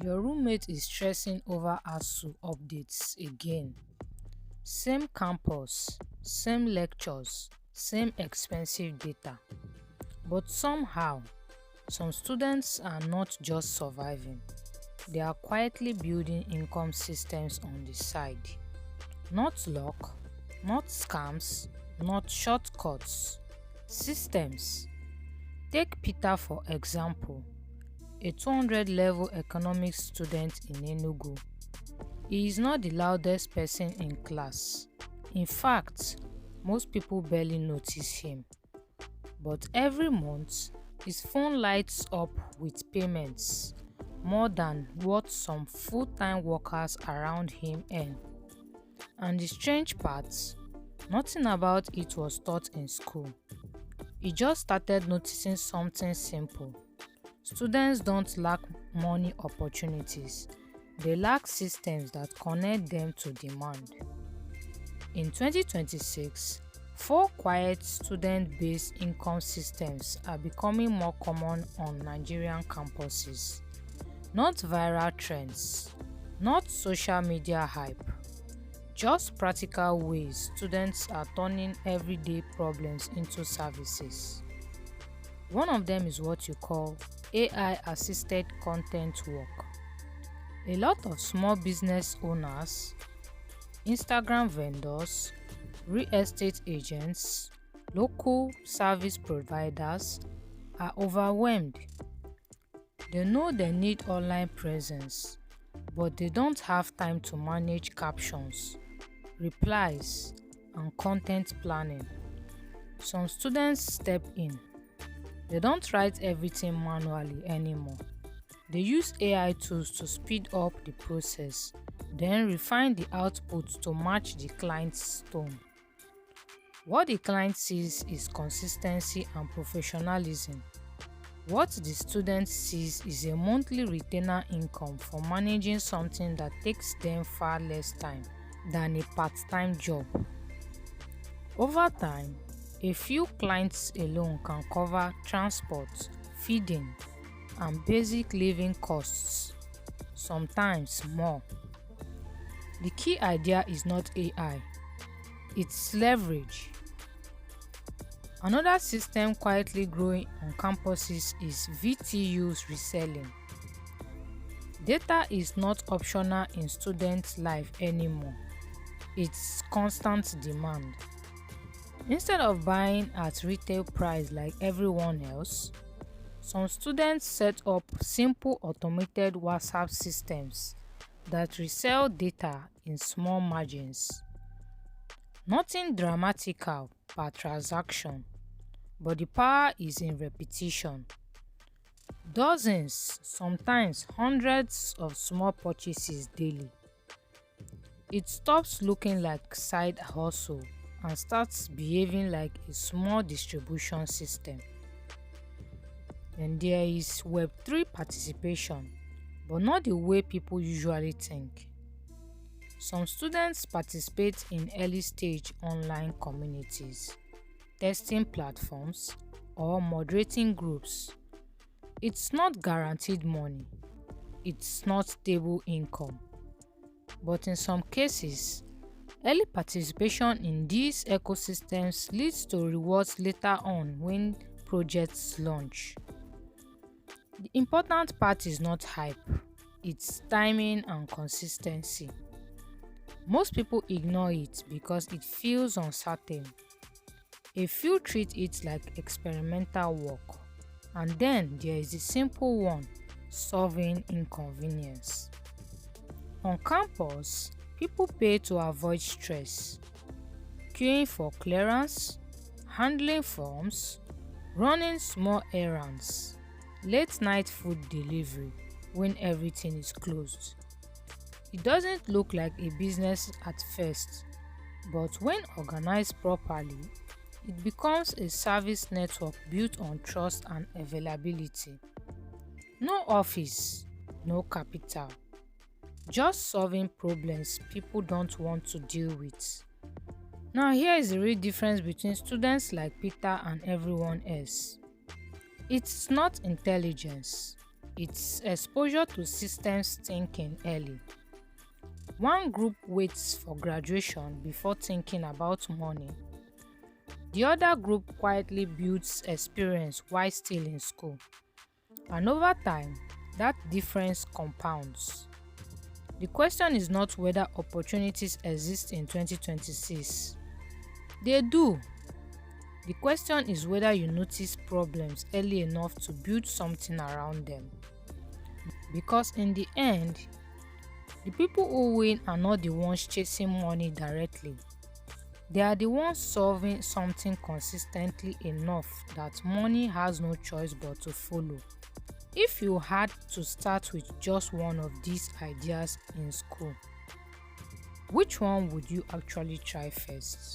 Your roommate is stressing over ASU updates again. Same campus, same lectures, same expensive data. But somehow, some students are not just surviving, they are quietly building income systems on the side. Not luck, not scams, not shortcuts. Systems. Take Peter for example, a 200 level economics student in Enugu. He is not the loudest person in class. In fact, most people barely notice him. But every month, his phone lights up with payments, more than what some full-time workers around him earn. And the strange part, nothing about it was taught in school. He just started noticing something simple. Students don't lack money opportunities, they lack systems that connect them to demand. In 2026, four quiet student-based income systems are becoming more common on Nigerian campuses. Not viral trends, not social media hype, just practical ways students are turning everyday problems into services. One of them is what you call AI-assisted content work. A lot of small business owners, Instagram vendors, real estate agents, local service providers are overwhelmed. They know they need online presence, but they don't have time to manage captions, replies, and content planning. Some students step in. They don't write everything manually anymore. They use AI tools to speed up the process, then refine the output to match the client's tone. What the client sees is consistency and professionalism. What the student sees is a monthly retainer income for managing something that takes them far less time than a part-time job. Over time, a few clients alone can cover transport, feeding, and basic living costs, sometimes more. The key idea is not AI, it's leverage. Another system quietly growing on campuses is VTUs reselling. Data is not optional in student life anymore, it's constant demand. Instead of buying at retail price like everyone else, some students set up simple automated WhatsApp systems that resell data in small margins. Nothing dramatical per transaction, but the power is in repetition. Dozens, sometimes hundreds of small purchases daily. It stops looking like side hustle and starts behaving like a small distribution system. Then there is Web3 participation, but not the way people usually think. Some students participate in early stage online communities, testing platforms, or moderating groups. It's not guaranteed money, it's not stable income. But in some cases, early participation in these ecosystems leads to rewards later on when projects launch. The important part is not hype, it's timing and consistency. Most people ignore it because it feels uncertain. A few treat it like experimental work, and then there is the simple one, solving inconvenience. On campus, people pay to avoid stress, queuing for clearance, handling forms, running small errands, late night food delivery when everything is closed. It doesn't look like a business at first, but when organized properly, it becomes a service network built on trust and availability. No office, no capital. Just solving problems people don't want to deal with. Now here is the real difference between students like Peter and everyone else. It's not intelligence, It's exposure to systems thinking early. One group waits for graduation before thinking about money. The other group quietly builds experience while still in school. And over time, that difference compounds. The question is not whether opportunities exist in 2026. They do. The question is whether you notice problems early enough to build something around them. Because in the end, the people who win are not the ones chasing money directly. They are the ones solving something consistently enough that money has no choice but to follow. If you had to start with just one of these ideas in school, which one would you actually try first?